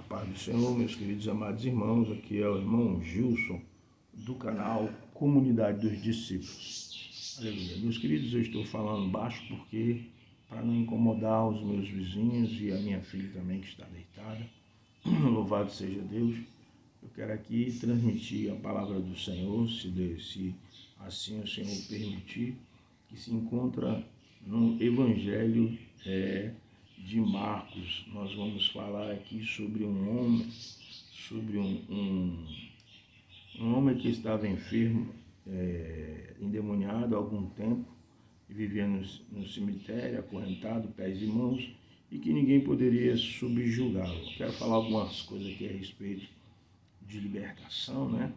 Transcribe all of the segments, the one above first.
Paz do Senhor, meus queridos amados irmãos, aqui é o irmão Gilson, do canal Comunidade dos Discípulos. Aleluia. Meus queridos, eu estou falando baixo porque, para não incomodar os meus vizinhos e a minha filha também que está deitada, louvado seja Deus, eu quero aqui transmitir a palavra do Senhor, se assim o Senhor permitir, que se encontra no Evangelho de Marcos. Nós vamos falar aqui sobre um homem que estava enfermo, endemoniado há algum tempo, e vivia no cemitério, acorrentado, pés e mãos, e que ninguém poderia subjugá-lo. Quero falar algumas coisas aqui a respeito de libertação, né?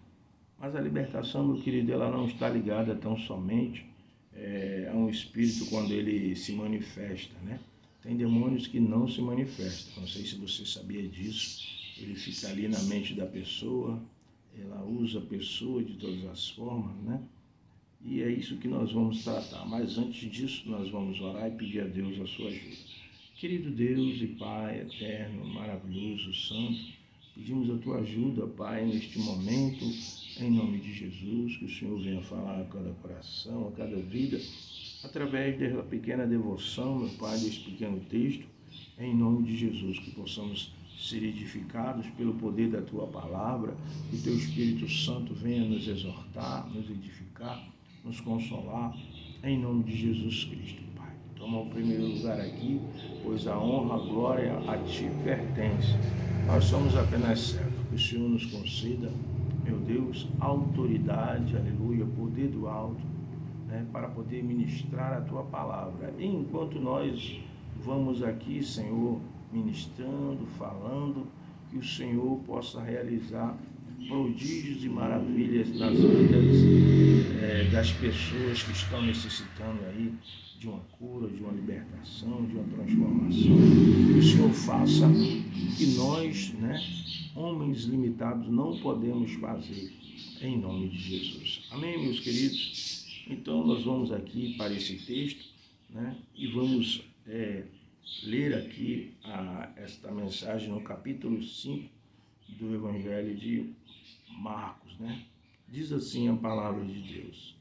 Mas a libertação, meu querido, ela não está ligada tão somente a um espírito quando ele se manifesta, né? Tem demônios que não se manifestam. Não sei se você sabia disso. Ele fica ali na mente da pessoa, ela usa a pessoa de todas as formas, né? E é isso que nós vamos tratar. Mas antes disso, nós vamos orar e pedir a Deus a sua ajuda. Querido Deus e Pai eterno, maravilhoso, santo, pedimos a tua ajuda, Pai, neste momento, em nome de Jesus, que o Senhor venha falar a cada coração, a cada vida, através dessa pequena devoção, meu Pai, desse pequeno texto, em nome de Jesus, que possamos ser edificados pelo poder da Tua palavra, que o Teu Espírito Santo venha nos exortar, nos edificar, nos consolar, em nome de Jesus Cristo, Pai. Toma o primeiro lugar aqui, pois a honra, a glória a Ti pertence. Nós somos apenas servos, que o Senhor nos conceda, meu Deus, autoridade, aleluia, poder do alto, para poder ministrar a Tua palavra. E enquanto nós vamos aqui, Senhor, ministrando, falando, que o Senhor possa realizar prodígios e maravilhas nas vidas das pessoas que estão necessitando aí de uma cura, de uma libertação, de uma transformação. Que o Senhor faça que nós, homens limitados, não podemos fazer, em nome de Jesus. Amém, meus queridos? Então, nós vamos aqui para esse texto, e vamos ler aqui esta mensagem no capítulo 5 do Evangelho de Marcos, Diz assim a palavra de Deus.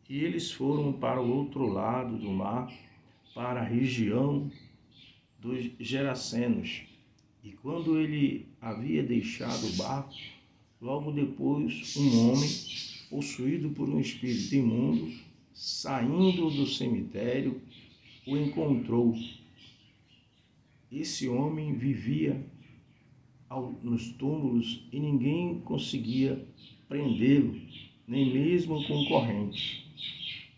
E eles foram para o outro lado do mar, para a região dos Gerasenos. E quando ele havia deixado o barco, logo depois um homem, possuído por um espírito imundo, saindo do cemitério, o encontrou. Esse homem vivia nos túmulos e ninguém conseguia prendê-lo, nem mesmo com corrente,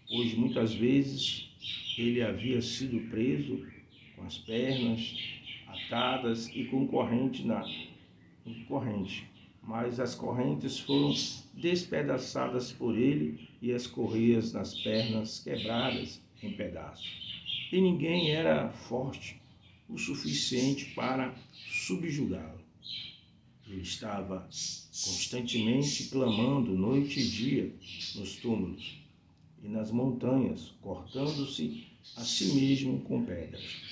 pois muitas vezes ele havia sido preso com as pernas atadas e com corrente mas as correntes foram despedaçadas por ele e as correias nas pernas quebradas em pedaços. E ninguém era forte o suficiente para subjugá-lo. Ele estava constantemente clamando noite e dia nos túmulos e nas montanhas, cortando-se a si mesmo com pedras.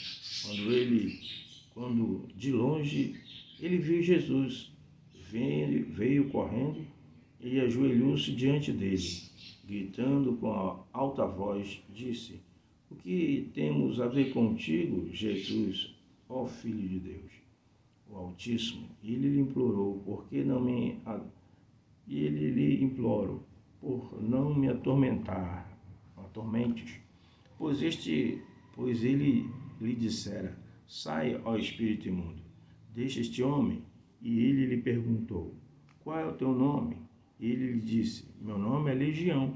Quando de longe ele viu Jesus, veio correndo e ajoelhou-se diante dele, gritando com alta voz, disse: O que temos a ver contigo, Jesus, ó Filho de Deus, o Altíssimo? E ele lhe implorou, por não me atormentes, pois ele lhe dissera: Saia, ó espírito imundo, deixa este homem. E ele lhe perguntou: Qual é o teu nome? E ele lhe disse: Meu nome é Legião,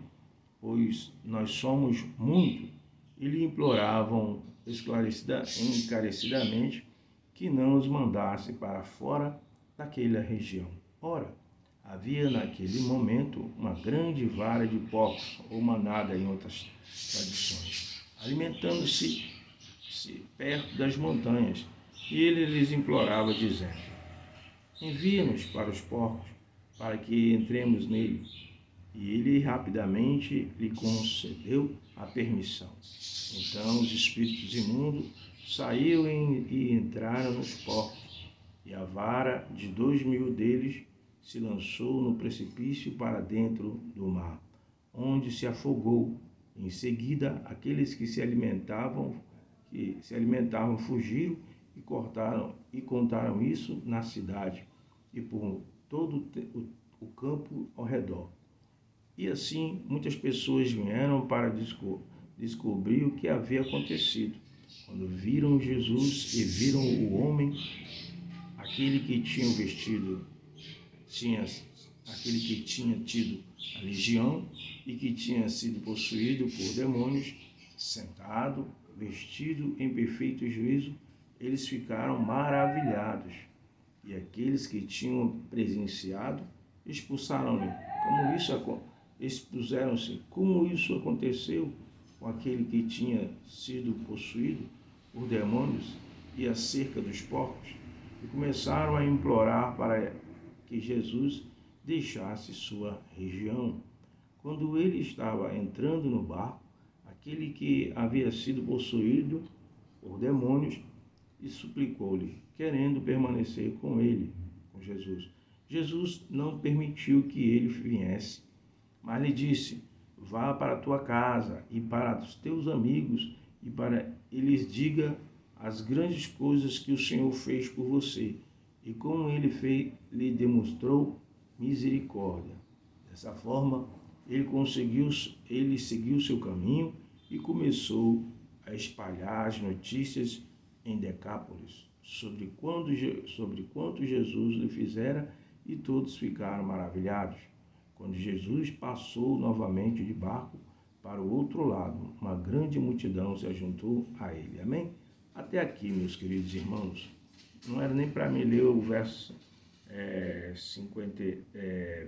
pois nós somos muito. E lhe imploravam encarecidamente que não os mandasse para fora daquela região. Ora, havia naquele momento uma grande vara de porcos, ou manada em outras tradições, alimentando-se perto das montanhas. E ele lhes implorava, dizendo: Envia-nos para os porcos, para que entremos nele. E ele rapidamente lhe concedeu a permissão. Então os espíritos imundos saíram e entraram nos porcos, e a vara de 2.000 deles se lançou no precipício para dentro do mar, onde se afogou. Em seguida, aqueles que se alimentavam fugiram e contaram isso na cidade e por todo o campo ao redor. E assim, muitas pessoas vieram para descobrir o que havia acontecido. Quando viram Jesus e viram o homem, aquele que tinha tido a legião e que tinha sido possuído por demônios, sentado, vestido em perfeito juízo, eles ficaram maravilhados. E aqueles que tinham presenciado expuseram-se como isso aconteceu com aquele que tinha sido possuído por demônios e acerca dos porcos, e começaram a implorar para que Jesus deixasse sua região. Quando ele estava entrando no barco, aquele que havia sido possuído por demônios e suplicou-lhe, querendo permanecer com Jesus. Jesus não permitiu que ele viesse, mas lhe disse: vá para a tua casa e para os teus amigos e para eles diga as grandes coisas que o Senhor fez por você e como ele lhe demonstrou misericórdia. Dessa forma, ele seguiu seu caminho e começou a espalhar as notícias em Decápolis sobre quanto Jesus lhe fizera, e todos ficaram maravilhados. Quando Jesus passou novamente de barco para o outro lado, uma grande multidão se ajuntou a ele. Amém? Até aqui, meus queridos irmãos, não era nem para mim ler o verso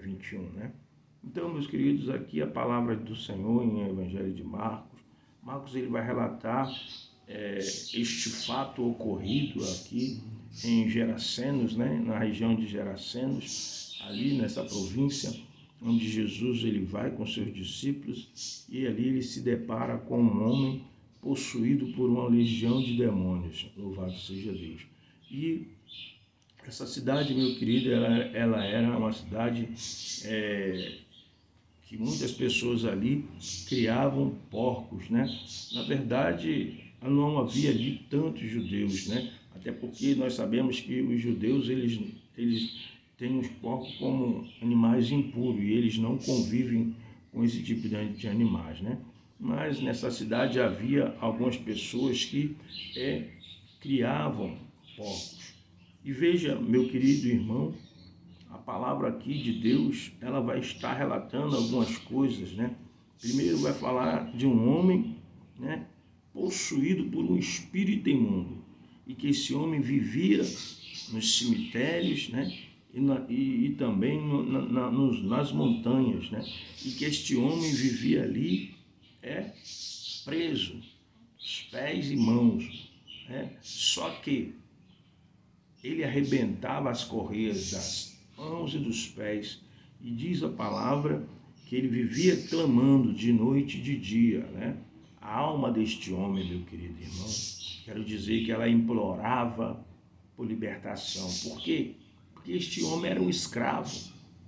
21, né? Então, meus queridos, aqui a palavra do Senhor em Evangelho de Marcos. Marcos ele vai relatar este fato ocorrido aqui em Gerasenos, né? Na região de Gerasenos, ali nessa província, onde Jesus ele vai com seus discípulos e ali ele se depara com um homem possuído por uma legião de demônios. Louvado seja Deus. E essa cidade, meu querido, ela era uma cidade que muitas pessoas ali criavam porcos, né? Na verdade, não havia ali tantos judeus, né? Até porque nós sabemos que os judeus, eles têm os porcos como animais impuros e eles não convivem com esse tipo de animais, né? Mas nessa cidade havia algumas pessoas que criavam porcos. E veja, meu querido irmão, a palavra aqui de Deus, ela vai estar relatando algumas coisas, né? Primeiro vai falar de um homem, né, possuído por um espírito imundo, e que esse homem vivia nos cemitérios, né, e também nas montanhas, né? E que este homem vivia ali preso, os pés e mãos, né? Só que ele arrebentava as correias das mãos e dos pés, e diz a palavra que ele vivia clamando de noite e de dia, né? A alma deste homem, meu querido irmão, quero dizer que ela implorava por libertação. Por quê? Porque este homem era um escravo.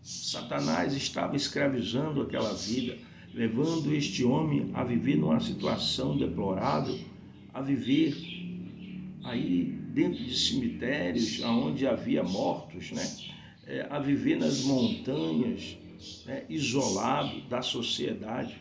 Satanás estava escravizando aquela vida, levando este homem a viver numa situação deplorável, a viver aí dentro de cemitérios onde havia mortos, né? A viver nas montanhas, né? Isolado da sociedade.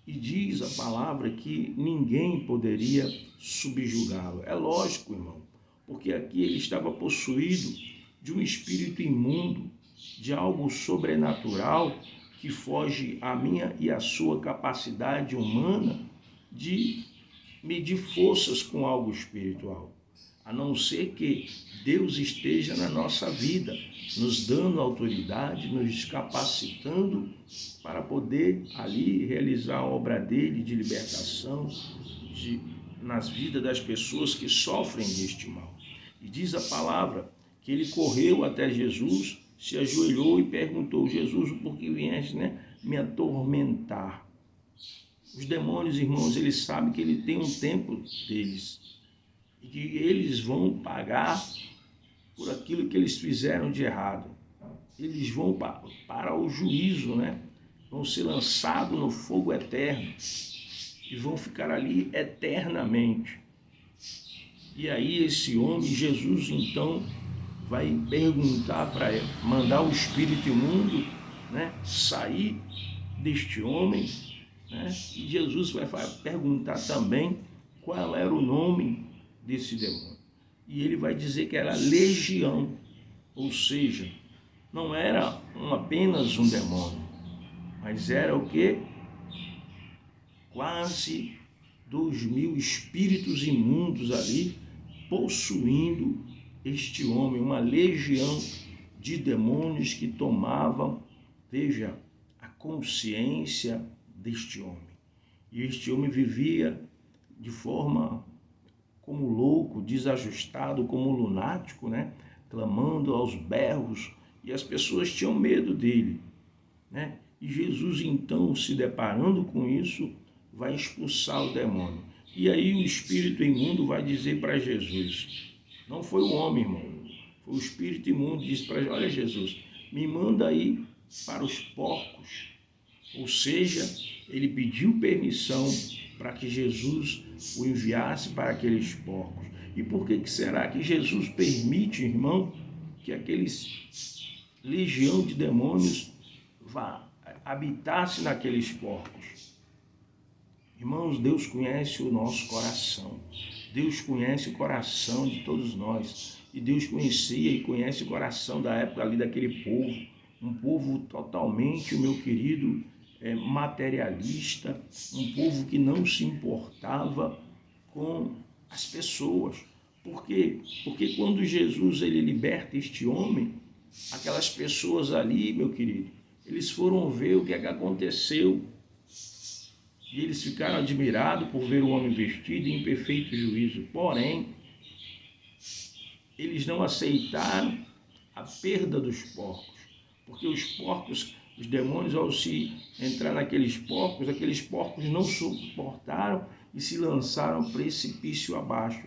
E diz a palavra que ninguém poderia subjugá-lo. É lógico, irmão, porque aqui ele estava possuído de um espírito imundo, de algo sobrenatural que foge à minha e à sua capacidade humana de medir forças com algo espiritual. A não ser que Deus esteja na nossa vida, nos dando autoridade, nos capacitando para poder ali realizar a obra dele de libertação nas vidas das pessoas que sofrem deste mal. E diz a palavra que ele correu até Jesus, se ajoelhou e perguntou: Jesus, por que vieste, né, me atormentar? Os demônios, irmãos, eles sabem que ele tem um tempo deles e que eles vão pagar por aquilo que eles fizeram de errado. Eles vão para o juízo, né? Vão ser lançados no fogo eterno e vão ficar ali eternamente. E aí esse homem, Jesus, então, vai perguntar para ele, mandar o espírito imundo, né, sair deste homem, né? E Jesus vai perguntar também qual era o nome desse demônio. E ele vai dizer que era legião, ou seja, não era apenas um demônio, mas era o quê? Quase 2.000 espíritos imundos ali, possuindo este homem, uma legião de demônios que tomavam, veja, a consciência deste homem. E este homem vivia de forma como louco, desajustado, como lunático, né? Clamando aos berros, e as pessoas tinham medo dele, né? E Jesus, então, se deparando com isso, vai expulsar o demônio. E aí o espírito imundo vai dizer para Jesus, não foi o homem, irmão, foi o espírito imundo, disse para Jesus, olha Jesus, me manda aí para os porcos. Ou seja, ele pediu permissão para que Jesus o enviasse para aqueles porcos. E por que será que Jesus permite, irmão, que aqueles legião de demônios habitasse naqueles porcos? Irmãos, Deus conhece o nosso coração. Deus conhece o coração de todos nós. E Deus conhecia e conhece o coração da época ali daquele povo. Um povo totalmente, meu querido, materialista. Um povo que não se importava com as pessoas. Por quê? Porque quando Jesus ele liberta este homem, aquelas pessoas ali, meu querido, eles foram ver o que é que aconteceu. E eles ficaram admirados por ver o homem vestido em perfeito juízo. Porém, eles não aceitaram a perda dos porcos. Porque os porcos, os demônios, ao se entrar naqueles porcos, aqueles porcos não suportaram e se lançaram precipício abaixo.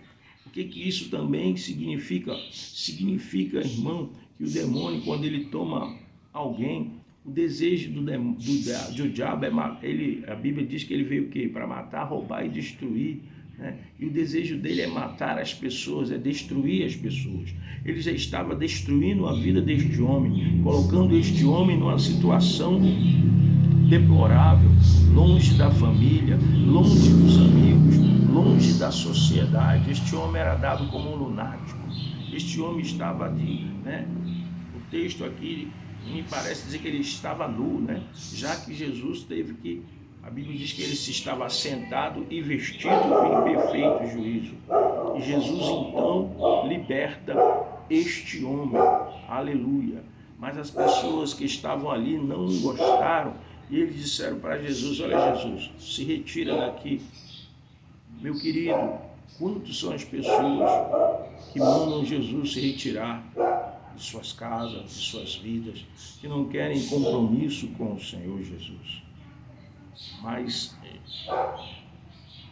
O que isso também significa? Significa, irmão, que o demônio, quando ele toma alguém, o desejo do diabo a Bíblia diz que ele veio o quê? Para matar, roubar e destruir, né? E o desejo dele é matar as pessoas, é destruir as pessoas. Ele já estava destruindo a vida deste homem, colocando este homem numa situação deplorável, longe da família, longe dos amigos, longe da sociedade. Este homem era dado como um lunático. Este homem estava ali, né? O texto aqui me parece dizer que ele estava nu, né? Já que Jesus teve que, a Bíblia diz que ele se estava sentado e vestido em perfeito juízo. E Jesus então liberta este homem, aleluia. Mas as pessoas que estavam ali não gostaram e eles disseram para Jesus, olha Jesus, se retira daqui. Meu querido, quantos são as pessoas que mandam Jesus se retirar de suas casas, de suas vidas, que não querem compromisso com o Senhor Jesus. Mas,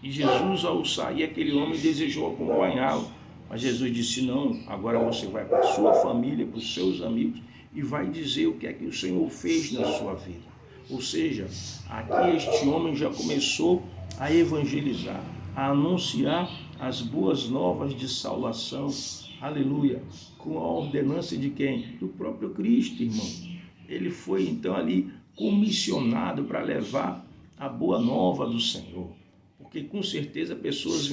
e Jesus, ao sair, aquele homem desejou acompanhá-lo, mas Jesus disse, não, agora você vai para a sua família, para os seus amigos, e vai dizer o que é que o Senhor fez na sua vida. Ou seja, aqui este homem já começou a evangelizar, a anunciar as boas novas de salvação, aleluia, com a ordenança de quem? Do próprio Cristo, irmão. Ele foi então ali comissionado para levar a boa nova do Senhor, porque com certeza pessoas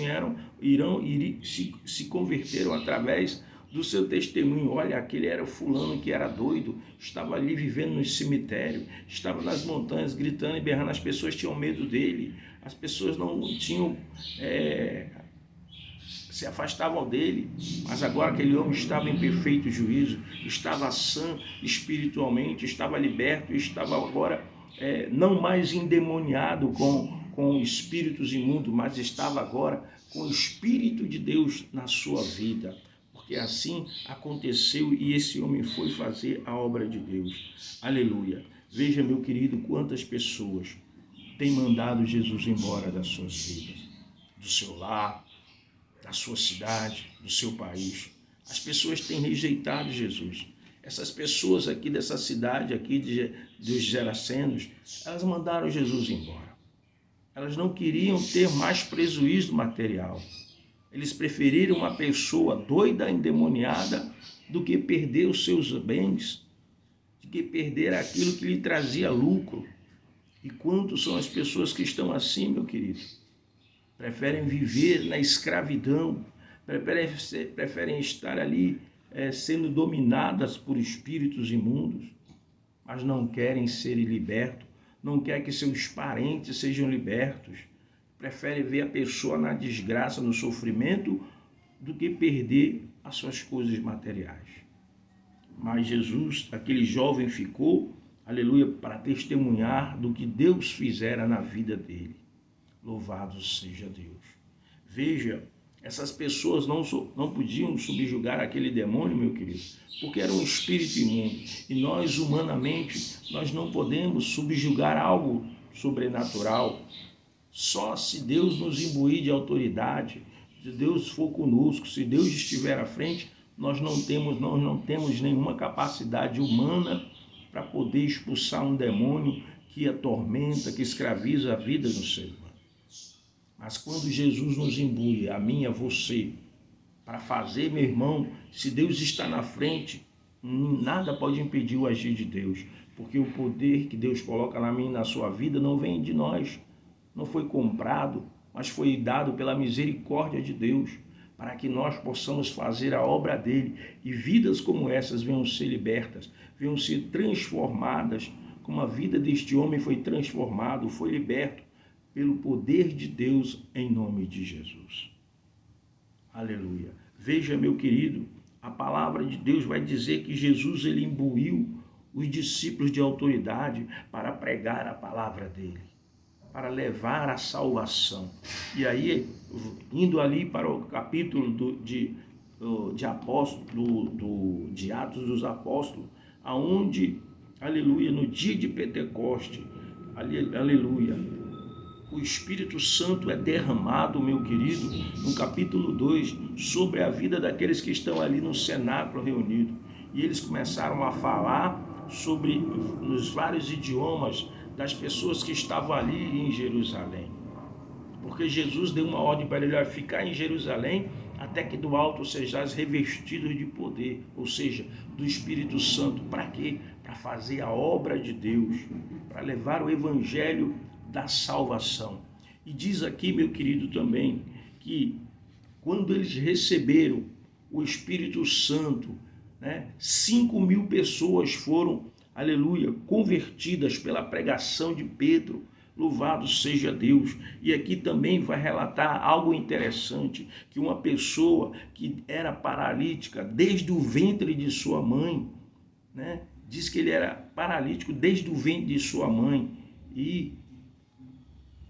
se converteram através do seu testemunho. Olha, aquele era o fulano que era doido, estava ali vivendo no cemitério, estava nas montanhas gritando e berrando, as pessoas tinham medo dele, as pessoas não tinham... se afastavam dele, mas agora aquele homem estava em perfeito juízo, estava sã espiritualmente, estava liberto, estava agora não mais endemoniado com espíritos imundos, mas estava agora com o Espírito de Deus na sua vida, porque assim aconteceu e esse homem foi fazer a obra de Deus. Aleluia! Veja, meu querido, quantas pessoas têm mandado Jesus embora das suas vidas, do seu lar, da sua cidade, do seu país. As pessoas têm rejeitado Jesus. Essas pessoas aqui dessa cidade, aqui dos Gerasenos, elas mandaram Jesus embora. Elas não queriam ter mais prejuízo material. Eles preferiram uma pessoa doida, endemoniada, do que perder os seus bens, do que perder aquilo que lhe trazia lucro. E quantos são as pessoas que estão assim, meu querido? Preferem viver na escravidão, preferem estar ali sendo dominadas por espíritos imundos, mas não querem ser libertos, não querem que seus parentes sejam libertos. Preferem ver a pessoa na desgraça, no sofrimento, do que perder as suas coisas materiais. Mas Jesus, aquele jovem, ficou, aleluia, para testemunhar do que Deus fizera na vida dele. Louvado seja Deus. Veja, essas pessoas não podiam subjugar aquele demônio, meu querido, porque era um espírito imundo. E nós, humanamente, nós não podemos subjugar algo sobrenatural. Só se Deus nos imbuir de autoridade, se Deus for conosco, se Deus estiver à frente, nós não temos nenhuma capacidade humana para poder expulsar um demônio que atormenta, que escraviza a vida do ser humano. Mas quando Jesus nos imbui, a mim, a você, para fazer, meu irmão, se Deus está na frente, nada pode impedir o agir de Deus, porque o poder que Deus coloca na minha e na sua vida não vem de nós, não foi comprado, mas foi dado pela misericórdia de Deus, para que nós possamos fazer a obra dele e vidas como essas venham ser libertas, venham ser transformadas, como a vida deste homem foi transformado, foi liberto pelo poder de Deus em nome de Jesus. Aleluia. Veja, meu querido, a palavra de Deus vai dizer que Jesus ele imbuiu os discípulos de autoridade para pregar a palavra dele, para levar a salvação. E aí, indo ali para o capítulo de Atos dos Apóstolos, aonde, aleluia, no dia de Pentecoste, aleluia, o Espírito Santo é derramado, meu querido, no capítulo 2, sobre a vida daqueles que estão ali no cenáculo reunido. E eles começaram a falar sobre nos vários idiomas das pessoas que estavam ali em Jerusalém. Porque Jesus deu uma ordem para ele ficar em Jerusalém até que do alto sejais revestidos de poder, ou seja, do Espírito Santo. Para quê? Para fazer a obra de Deus, para levar o evangelho da salvação. E diz aqui, meu querido, também, que quando eles receberam o Espírito Santo, 5.000 pessoas foram, aleluia, convertidas pela pregação de Pedro. Louvado seja Deus. E aqui também vai relatar algo interessante, que uma pessoa que era paralítica desde o ventre de sua mãe, diz que ele era paralítico desde o ventre de sua mãe, e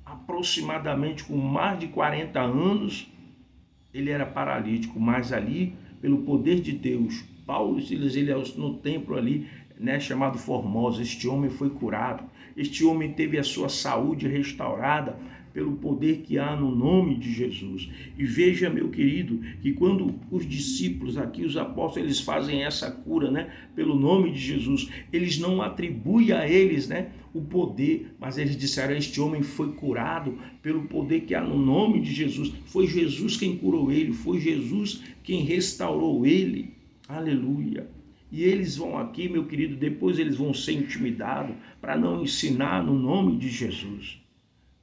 aproximadamente com mais de 40 anos, ele era paralítico, mas ali, pelo poder de Deus, Paulo, ele no templo ali, chamado Formosa, este homem foi curado, este homem teve a sua saúde restaurada pelo poder que há no nome de Jesus. E veja, meu querido, que quando os discípulos aqui, os apóstolos, eles fazem essa cura, pelo nome de Jesus, eles não atribuem a eles, o poder, mas eles disseram, este homem foi curado pelo poder que há no nome de Jesus. Foi Jesus quem curou ele, foi Jesus quem restaurou ele. Aleluia. E eles vão aqui, meu querido, depois eles vão ser intimidados para não ensinar no nome de Jesus.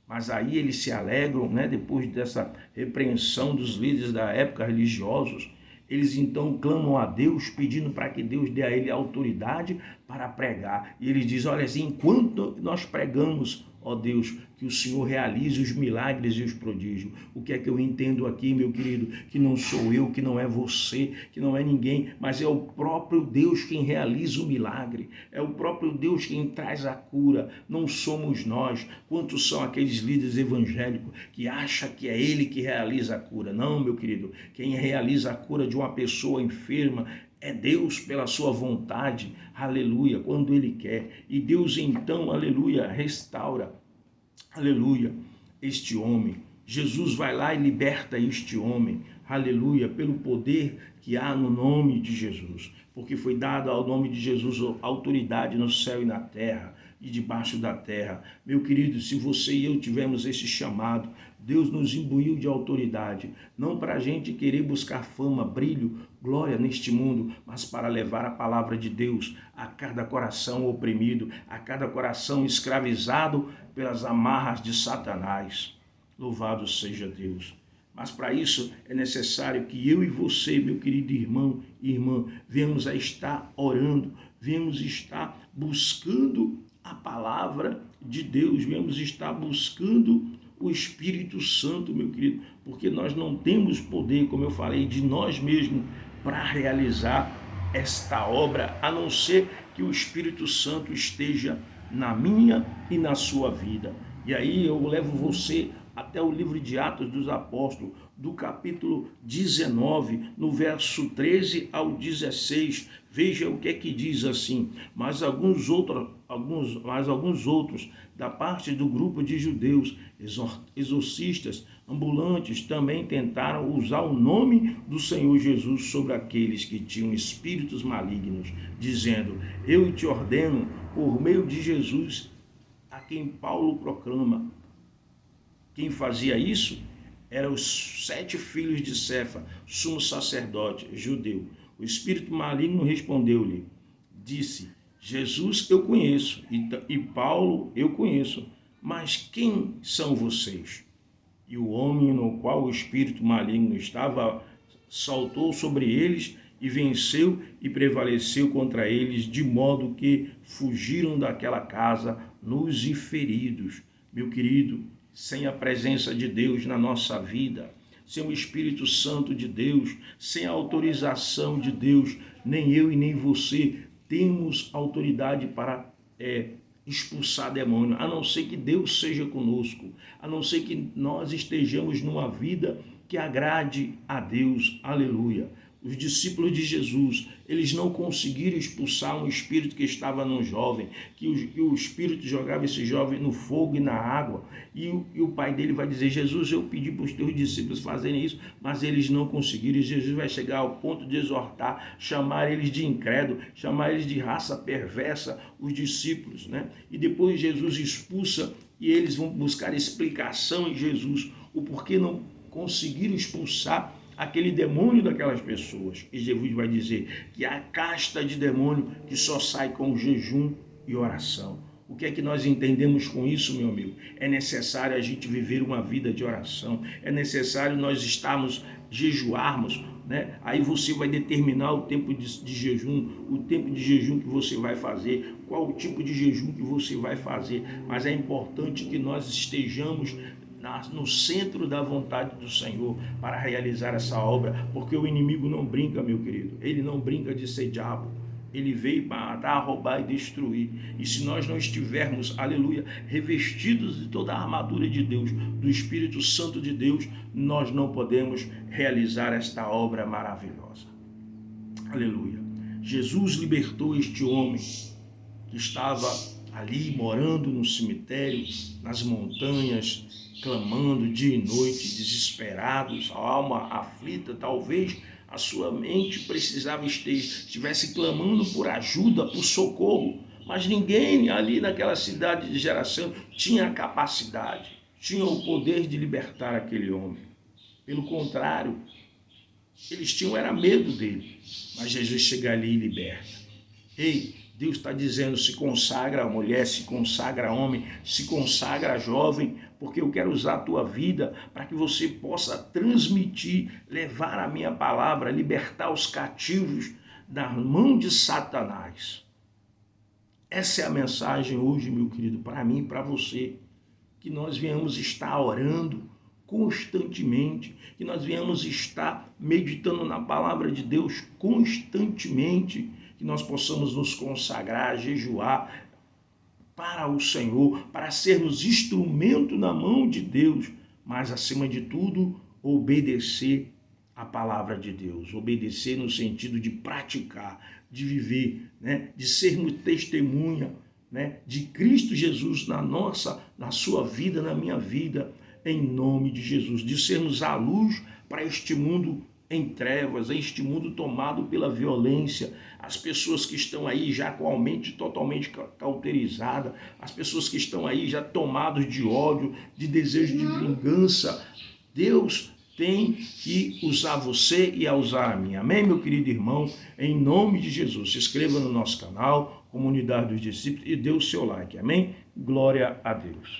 Mas aí eles se alegram, depois dessa repreensão dos líderes da época religiosos, eles então clamam a Deus, pedindo para que Deus dê a ele autoridade para pregar. E eles dizem, olha, assim, enquanto nós pregamos, ó Deus, que o Senhor realize os milagres e os prodígios. O que é que eu entendo aqui, meu querido? Que não sou eu, que não é você, que não é ninguém, mas é o próprio Deus quem realiza o milagre. É o próprio Deus quem traz a cura. Não somos nós. Quantos são aqueles líderes evangélicos que acham que é ele que realiza a cura? Não, meu querido. Quem realiza a cura de uma pessoa enferma é Deus pela sua vontade, aleluia, quando Ele quer. E Deus então, aleluia, restaura, aleluia, este homem. Jesus vai lá e liberta este homem, aleluia, pelo poder que há no nome de Jesus, porque foi dado ao nome de Jesus autoridade no céu e na terra e debaixo da terra. Meu querido, se você e eu tivemos esse chamado, Deus nos imbuiu de autoridade, não para a gente querer buscar fama, brilho, glória neste mundo, mas para levar a palavra de Deus a cada coração oprimido, a cada coração escravizado pelas amarras de Satanás. Louvado seja Deus. Mas para isso é necessário que eu e você, meu querido irmão e irmã, venhamos a estar orando, venhamos estar buscando a palavra de Deus, venhamos estar buscando o Espírito Santo, meu querido, porque nós não temos poder, como eu falei, de nós mesmos para realizar esta obra, a não ser que o Espírito Santo esteja na minha e na sua vida. E aí eu levo você até o livro de Atos dos Apóstolos, do capítulo 19, no verso 13 ao 16. Veja o que é que diz assim: mas alguns outros da parte do grupo de judeus, exorcistas, ambulantes, também tentaram usar o nome do Senhor Jesus sobre aqueles que tinham espíritos malignos, dizendo: eu te ordeno, por meio de Jesus, a quem Paulo proclama. Quem fazia isso eram os 7 filhos de Cefa, sumo sacerdote judeu. O espírito maligno respondeu-lhe, disse: Jesus eu conheço e Paulo eu conheço, mas quem são vocês? E o homem no qual o espírito maligno estava saltou sobre eles e venceu e prevaleceu contra eles, de modo que fugiram daquela casa nus e feridos. Meu querido, sem a presença de Deus na nossa vida, sem o Espírito Santo de Deus, sem a autorização de Deus, nem eu e nem você temos autoridade para expulsar demônio, a não ser que Deus seja conosco, a não ser que nós estejamos numa vida que agrade a Deus. Aleluia. Os discípulos de Jesus, eles não conseguiram expulsar um espírito que estava num jovem, que o espírito jogava esse jovem no fogo e na água, e o pai dele vai dizer: Jesus, eu pedi para os teus discípulos fazerem isso, mas eles não conseguiram. E Jesus vai chegar ao ponto de exortar, chamar eles de incrédulo, chamar eles de raça perversa, os discípulos, né? E depois Jesus expulsa e eles vão buscar explicação em Jesus, o porquê não conseguiram expulsar aquele demônio daquelas pessoas. E Jesus vai dizer que a casta de demônio que só sai com jejum e oração. O que é que nós entendemos com isso, meu amigo? É necessário a gente viver uma vida de oração, é necessário nós jejuarmos, né? Aí você vai determinar o tempo de jejum, o tempo de jejum que você vai fazer, qual o tipo de jejum que você vai fazer, mas é importante que nós estejamos no centro da vontade do Senhor para realizar essa obra, porque o inimigo não brinca, meu querido, ele não brinca de ser diabo, ele veio para matar, roubar e destruir, e se nós não estivermos, aleluia, revestidos de toda a armadura de Deus, do Espírito Santo de Deus, nós não podemos realizar esta obra maravilhosa. Aleluia. Jesus libertou este homem que estava ali morando no cemitério, nas montanhas, clamando dia e noite, desesperados, a alma aflita. Talvez a sua mente estivesse clamando por ajuda, por socorro, mas ninguém ali naquela cidade de Geração tinha a capacidade, tinha o poder de libertar aquele homem. Pelo contrário, eles tinham era medo dele, mas Jesus chega ali e liberta. Ei, Deus está dizendo: se consagra a mulher, se consagra a homem, se consagra a jovem, porque eu quero usar a tua vida para que você possa transmitir, levar a minha palavra, libertar os cativos da mão de Satanás. Essa é a mensagem hoje, meu querido, para mim e para você, que nós venhamos estar orando constantemente, que nós venhamos estar meditando na palavra de Deus constantemente, que nós possamos nos consagrar, jejuar para o Senhor, para sermos instrumento na mão de Deus, mas acima de tudo, obedecer a palavra de Deus, obedecer no sentido de praticar, de viver, né? De sermos testemunha, né? De Cristo Jesus na sua vida, na minha vida, em nome de Jesus, de sermos a luz para este mundo em trevas, este mundo tomado pela violência, as pessoas que estão aí já com a mente totalmente cauterizada, as pessoas que estão aí já tomados de ódio, de desejo de vingança. Deus tem que usar você e a usar a mim. Amém, meu querido irmão? Em nome de Jesus, se inscreva no nosso canal, Comunidade dos Discípulos, e dê o seu like. Amém? Glória a Deus.